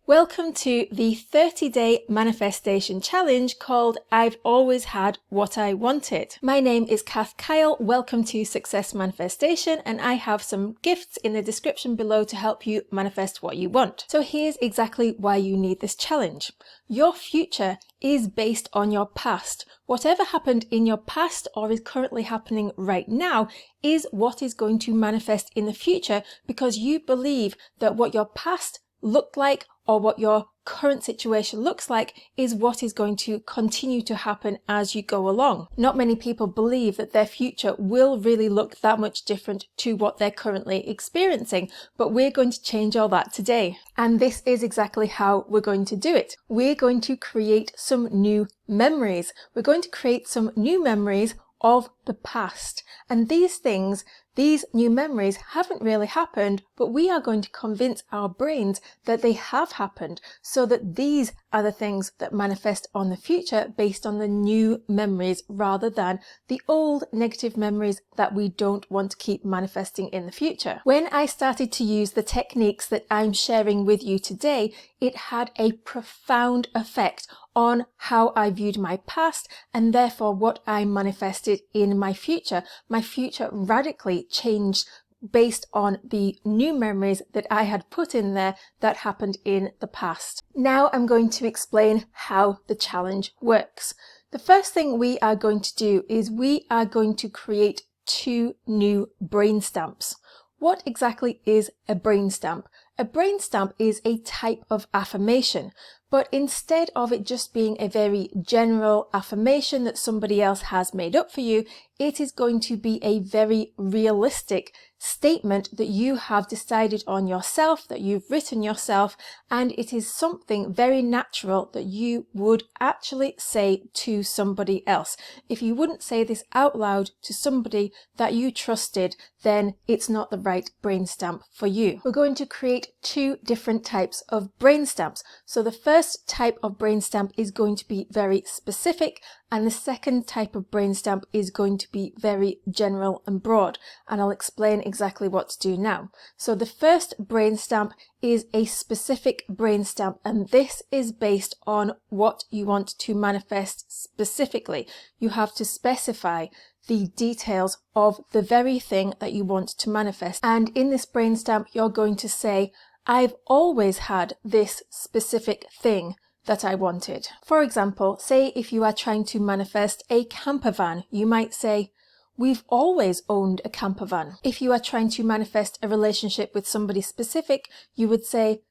Welcome to the 30-day manifestation challenge called I've Always Had What I Wanted. My name is Kath Kyle. Welcome to Success Manifestation, and I have some gifts in the description below to help you manifest what you want. So here's exactly why you need this challenge. Your future is based on your past. Whatever happened in your past or is currently happening right now is what is going to manifest in the future, because you believe that what your past looked like or what your current situation looks like is what is going to continue to happen as you go along. Not many people believe that their future will really look that much different to what they're currently experiencing, but we're going to change all that today. And this is exactly how we're going to do it. We're going to create some new memories. We're going to create some new memories of the past. And these new memories haven't really happened, but we are going to convince our brains that they have happened, so that these are the things that manifest on the future based on the new memories rather than the old negative memories that we don't want to keep manifesting in the future. When I started to use the techniques that I'm sharing with you today, it had a profound effect on how I viewed my past and therefore what I manifested in my future. My future radically changed based on the new memories that I had put in there that happened in the past. Now I'm going to explain how the challenge works. The first thing we are going to do is we are going to create 2 new brain stamps. What exactly is a brain stamp? A brain stamp is a type of affirmation, but instead of it just being a very general affirmation that somebody else has made up for you, it is going to be a very realistic statement that you have decided on yourself, that you've written yourself, and it is something very natural that you would actually say to somebody else. If you wouldn't say this out loud to somebody that you trusted, then it's not the right brain stamp for you. We're going to create 2 different types of brain stamps. So the first type of brain stamp is going to be very specific, and the second type of brain stamp is going to be very general and broad, and I'll explain exactly what to do now. So the first brain stamp is a specific brain stamp, and this is based on what you want to manifest specifically. You have to specify the details of the very thing that you want to manifest, and in this brain stamp you're going to say, I've always had this specific thing that I wanted. For example, say if you are trying to manifest a camper van, you might say, we've always owned a camper van. If you are trying to manifest a relationship with somebody specific, you would say,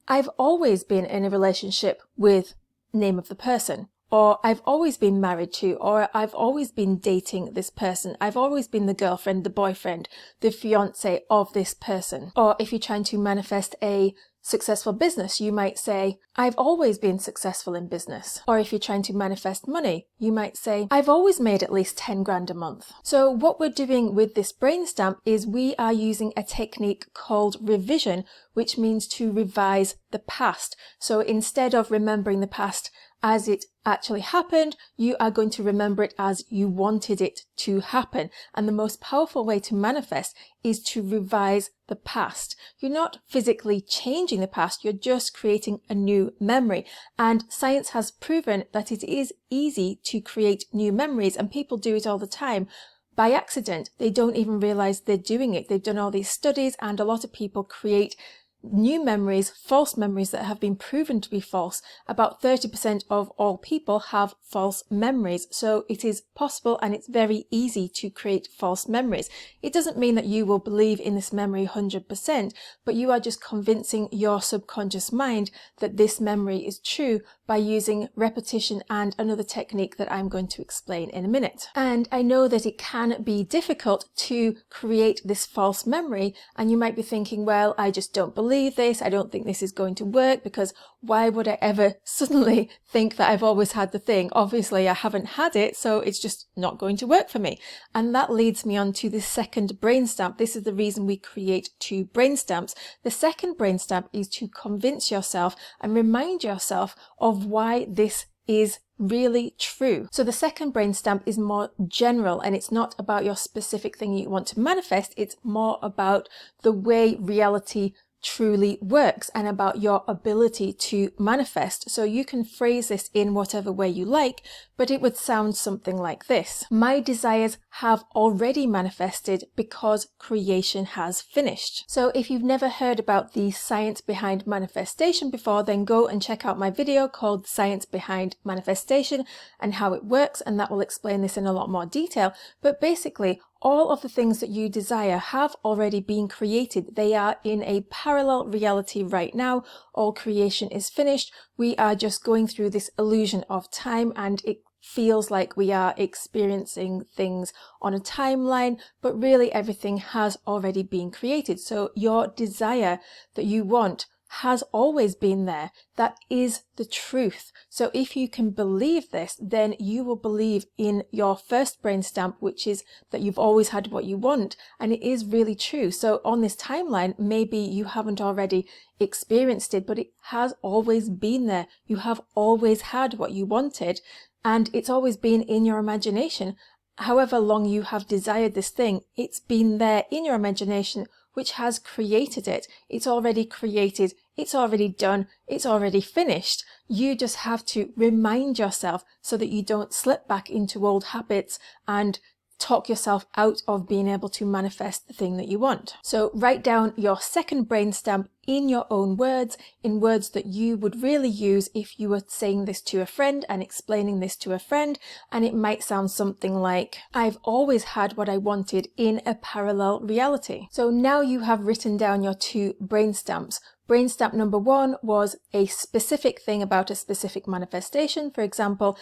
I've always been in a relationship with name of the person. Or I've always been married to, or I've always been dating this person. I've always been the girlfriend, the boyfriend, the fiance of this person. Or if you're trying to manifest a successful business, you might say, I've always been successful in business. Or if you're trying to manifest money, you might say, I've always made at least 10 grand a month. So what we're doing with this brain stamp is we are using a technique called revision, which means to revise the past. So instead of remembering the past as it actually happened, you are going to remember it as you wanted it to happen. And the most powerful way to manifest is to revise the past. You're not physically changing the past, you're just creating a new memory. And science has proven that it is easy to create new memories, and people do it all the time. By accident, they don't even realize they're doing it. They've done all these studies, and a lot of people create new memories, false memories that have been proven to be false. About 30% of all people have false memories. So it is possible, and it's very easy to create false memories. It doesn't mean that you will believe in this memory 100%, but you are just convincing your subconscious mind that this memory is true by using repetition and another technique that I'm going to explain in a minute. And I know that it can be difficult to create this false memory, and you might be thinking, well, I just don't believe this. I don't think this is going to work, because why would I ever suddenly think that I've always had the thing? Obviously I haven't had it, so it's just not going to work for me. And that leads me on to the second brain stamp. This is the reason we create 2 brain stamps. The second brain stamp is to convince yourself and remind yourself of why this is really true. So the second brain stamp is more general, and it's not about your specific thing you want to manifest. It's more about the way reality truly works and about your ability to manifest. So you can phrase this in whatever way you like, but it would sound something like this. My desires have already manifested because creation has finished. So if you've never heard about the science behind manifestation before, then go and check out my video called Science Behind Manifestation and how it works, and that will explain this in a lot more detail. But basically, all of the things that you desire have already been created. They are in a parallel reality right now. All creation is finished. We are just going through this illusion of time, and it feels like we are experiencing things on a timeline, but really everything has already been created. So your desire that you want has always been there. That is the truth. So if you can believe this, then you will believe in your first brain stamp, which is that you've always had what you want. And it is really true. So on this timeline, maybe you haven't already experienced it, but it has always been there. You have always had what you wanted, and it's always been in your imagination. However long you have desired this thing, it's been there in your imagination, which has created it. It's already created, it's already done, it's already finished. You just have to remind yourself so that you don't slip back into old habits and talk yourself out of being able to manifest the thing that you want. So write down your second brain stamp in your own words, in words that you would really use if you were saying this to a friend and explaining this to a friend. And it might sound something like, I've always had what I wanted in a parallel reality. So now you have written down your 2 brain stamps. Brain stamp number 1 was a specific thing about a specific manifestation. For example,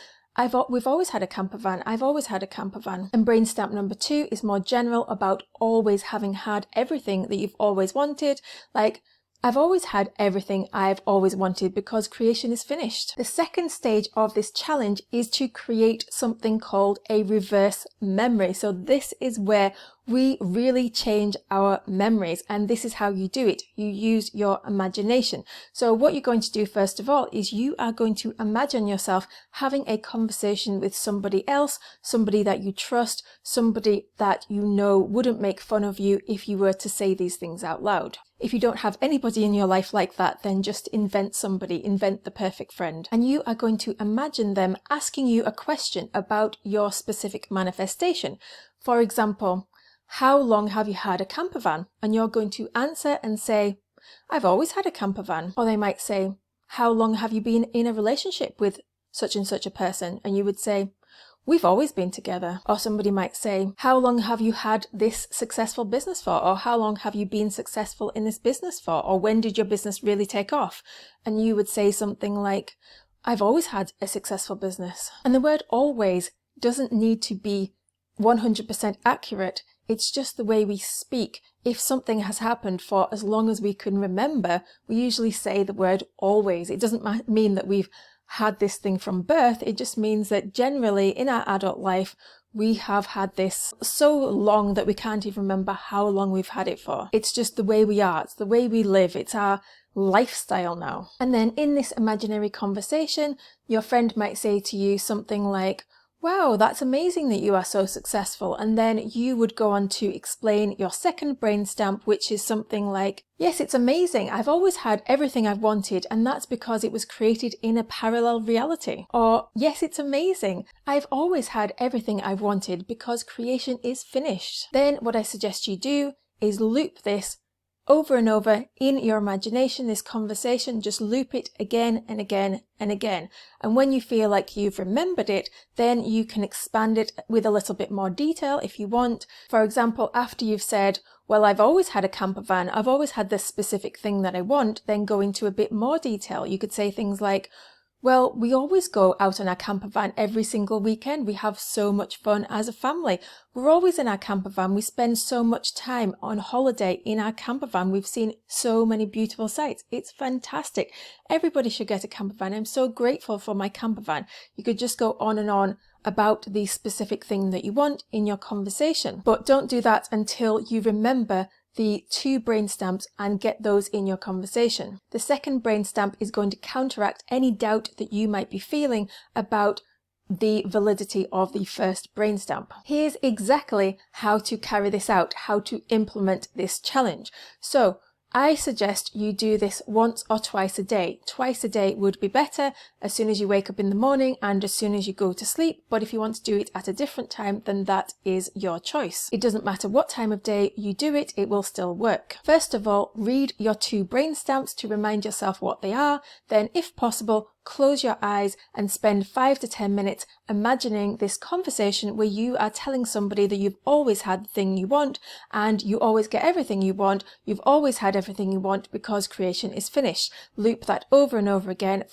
we've always had a camper van. I've always had a camper van. And brain stamp number 2 is more general about always having had everything that you've always wanted. Like, I've always had everything I've always wanted because creation is finished. The second stage of this challenge is to create something called a reverse memory. So this is where we really change our memories, and this is how you do it. You use your imagination. So what you're going to do first of all is you are going to imagine yourself having a conversation with somebody else, somebody that you trust, somebody that you know wouldn't make fun of you if you were to say these things out loud. If you don't have anybody in your life like that, then just invent somebody, invent the perfect friend. And you are going to imagine them asking you a question about your specific manifestation. For example, how long have you had a camper van? And you're going to answer and say, I've always had a camper van. Or they might say, how long have you been in a relationship with such and such a person? And you would say, we've always been together. Or somebody might say, how long have you had this successful business for? Or how long have you been successful in this business for? Or when did your business really take off? And you would say something like, I've always had a successful business. And the word always doesn't need to be 100% accurate. It's just the way we speak. If something has happened for as long as we can remember, we usually say the word always. It doesn't mean that we've had this thing from birth. It just means that generally in our adult life, we have had this so long that we can't even remember how long we've had it for. It's just the way we are. It's the way we live. It's our lifestyle now. And then in this imaginary conversation, your friend might say to you something like, wow, that's amazing that you are so successful. And then you would go on to explain your second brain stamp, which is something like, yes, it's amazing. I've always had everything I've wanted, and that's because it was created in a parallel reality. Or, yes, it's amazing. I've always had everything I've wanted because creation is finished. Then what I suggest you do is loop this over and over in your imagination, this conversation. Just loop it again and again and again. And when you feel like you've remembered it, then you can expand it with a little bit more detail if you want. For example, after you've said, well, I've always had a camper van, I've always had this specific thing that I want, then go into a bit more detail. You could say things like, well, we always go out in our camper van every single weekend. We have so much fun as a family. We're always in our camper van. We spend so much time on holiday in our camper van. We've seen so many beautiful sights. It's fantastic. Everybody should get a camper van. I'm so grateful for my camper van. You could just go on and on about the specific thing that you want in your conversation. But don't do that until you remember the 2 brain stamps and get those in your conversation. The second brain stamp is going to counteract any doubt that you might be feeling about the validity of the first brain stamp. Here's exactly how to carry this out, how to implement this challenge. So I suggest you do this once or twice a day. Twice a day would be better, as soon as you wake up in the morning and as soon as you go to sleep. But if you want to do it at a different time, then that is your choice. It doesn't matter what time of day you do it, it will still work. First of all, read your 2 brain stamps to remind yourself what they are. Then, if possible, close your eyes and spend 5 to 10 minutes imagining this conversation where you are telling somebody that you've always had the thing you want and you always get everything you want. You've always had everything you want because creation is finished. Loop that over and over again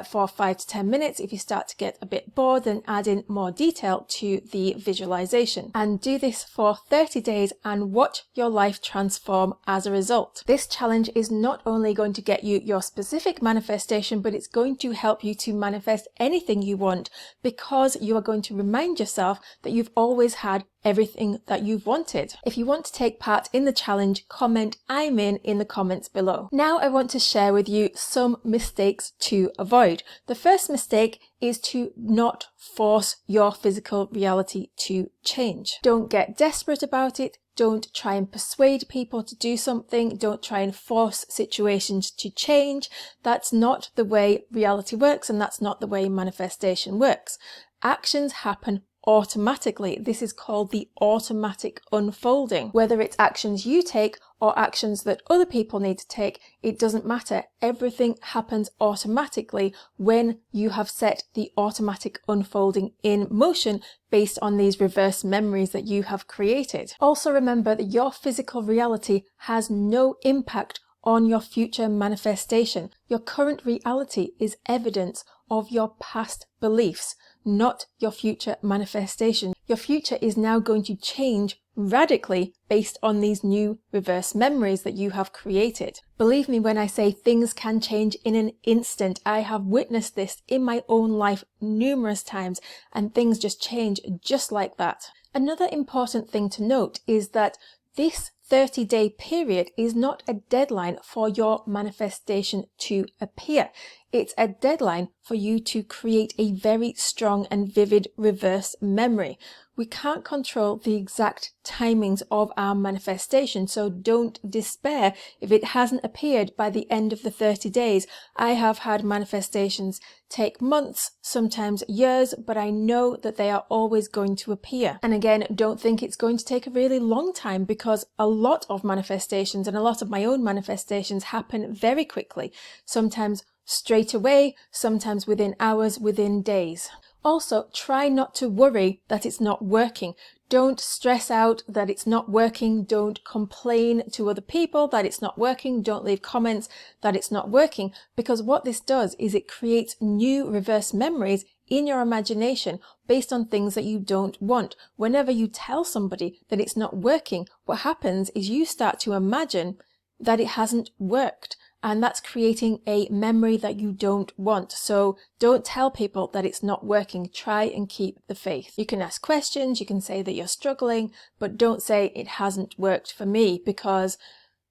for 5 to 10 minutes. If you start to get a bit bored, then add in more detail to the visualization. And do this for 30 days and watch your life transform as a result. This challenge is not only going to get you your specific manifestation, but it's going to help you to manifest anything you want, because you are going to remind yourself that you've always had everything that you've wanted. If you want to take part in the challenge, comment "I'm in the comments below. Now I want to share with you some mistakes to avoid. The first mistake is to not force your physical reality to change. Don't get desperate about it. Don't try and persuade people to do something. Don't try and force situations to change. That's not the way reality works, and that's not the way manifestation works. Actions happen automatically. This is called the automatic unfolding. Whether it's actions you take or actions that other people need to take, it doesn't matter. Everything happens automatically when you have set the automatic unfolding in motion based on these reverse memories that you have created. Also remember that your physical reality has no impact on your future manifestation. Your current reality is evidence of your past beliefs, not your future manifestation. Your future is now going to change radically based on these new reverse memories that you have created. Believe me when I say things can change in an instant. I have witnessed this in my own life numerous times, and things just change just like that. Another important thing to note is that this 30-day period is not a deadline for your manifestation to appear. It's a deadline for you to create a very strong and vivid reverse memory. We can't control the exact timings of our manifestation, so don't despair if it hasn't appeared by the end of the 30 days. I have had manifestations take months, sometimes years, but I know that they are always going to appear. And again, don't think it's going to take a really long time, because a lot of manifestations and a lot of my own manifestations happen very quickly, sometimes straight away, sometimes within hours, within days. Also, try not to worry that it's not working. Don't stress out that it's not working. Don't complain to other people that it's not working. Don't leave comments that it's not working, because what this does is it creates new reverse memories in your imagination based on things that you don't want. Whenever you tell somebody that it's not working, what happens is you start to imagine that it hasn't worked. And that's creating a memory that you don't want. So don't tell people that it's not working. Try and keep the faith. You can ask questions, you can say that you're struggling, but don't say it hasn't worked for me, because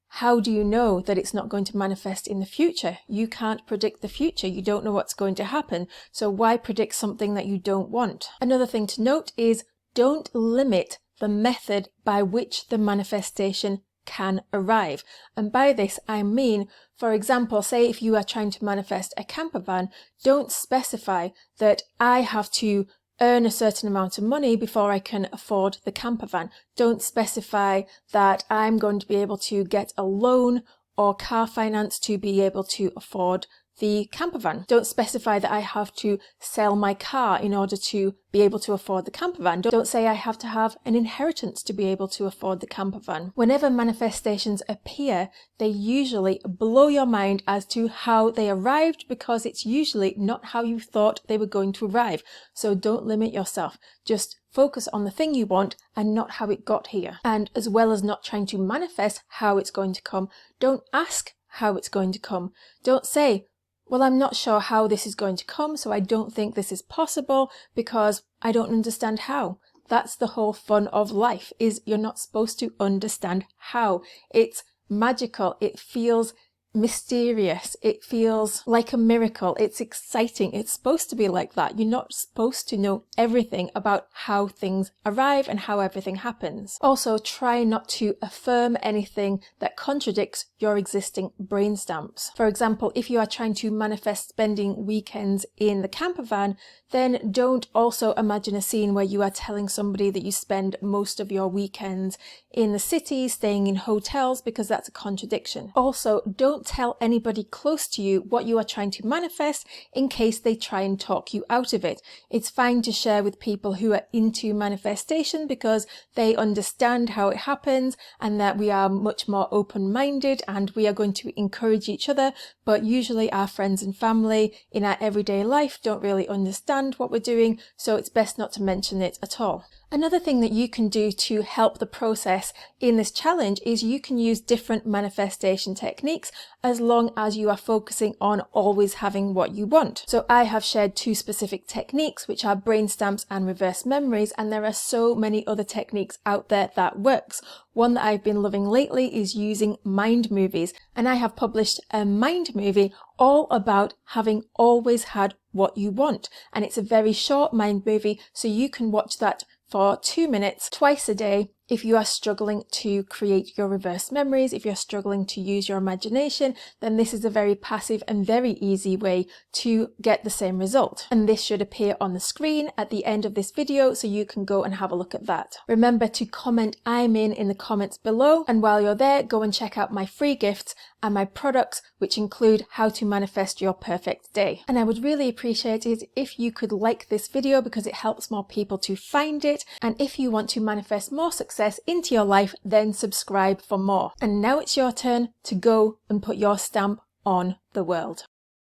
how do you know that it's not going to manifest in the future? You can't predict the future. You don't know what's going to happen. So why predict something that you don't want? Another thing to note is don't limit the method by which the manifestation can arrive. And by this I mean, for example, say if you are trying to manifest a camper van, don't specify that I have to earn a certain amount of money before I can afford the camper van. Don't specify that I'm going to be able to get a loan or car finance to be able to afford the camper van. Don't specify that I have to sell my car in order to be able to afford the camper van. Don't say I have to have an inheritance to be able to afford the camper van. Whenever manifestations appear, they usually blow your mind as to how they arrived, because it's usually not how you thought they were going to arrive. So don't limit yourself. Just focus on the thing you want and not how it got here. And as well as not trying to manifest how it's going to come, don't ask how it's going to come. Don't say, well, I'm not sure how this is going to come, so I don't think this is possible because I don't understand how. That's the whole fun of life, is you're not supposed to understand how. It's magical. It feels mysterious. It feels like a miracle. It's exciting. It's supposed to be like that. You're not supposed to know everything about how things arrive and how everything happens. Also, try not to affirm anything that contradicts your existing brain stamps. For example, if you are trying to manifest spending weekends in the camper van, then don't also imagine a scene where you are telling somebody that you spend most of your weekends in the city, staying in hotels, because that's a contradiction. Also, don't tell anybody close to you what you are trying to manifest in case they try and talk you out of it. It's fine to share with people who are into manifestation because they understand how it happens and that we are much more open-minded and we are going to encourage each other, but usually our friends and family in our everyday life don't really understand what we're doing, so it's best not to mention it at all. Another thing that you can do to help the process in this challenge is you can use different manifestation techniques as long as you are focusing on always having what you want. So I have shared 2 specific techniques, which are brain stamps and reverse memories, and there are so many other techniques out there that works. One that I've been loving lately is using mind movies, and I have published a mind movie all about having always had what you want. And it's a very short mind movie, so you can watch that for 2 minutes twice a day if you are struggling to create your reverse memories. If you're struggling to use your imagination, then this is a very passive and very easy way to get the same result. And this should appear on the screen at the end of this video, so you can go and have a look at that. Remember to comment "I'm in" the comments below. And while you're there, go and check out my free gifts and my products, which include how to manifest your perfect day. And I would really appreciate it if you could like this video because it helps more people to find it. And if you want to manifest more success into your life, then subscribe for more. And now it's your turn to go and put your stamp on the world.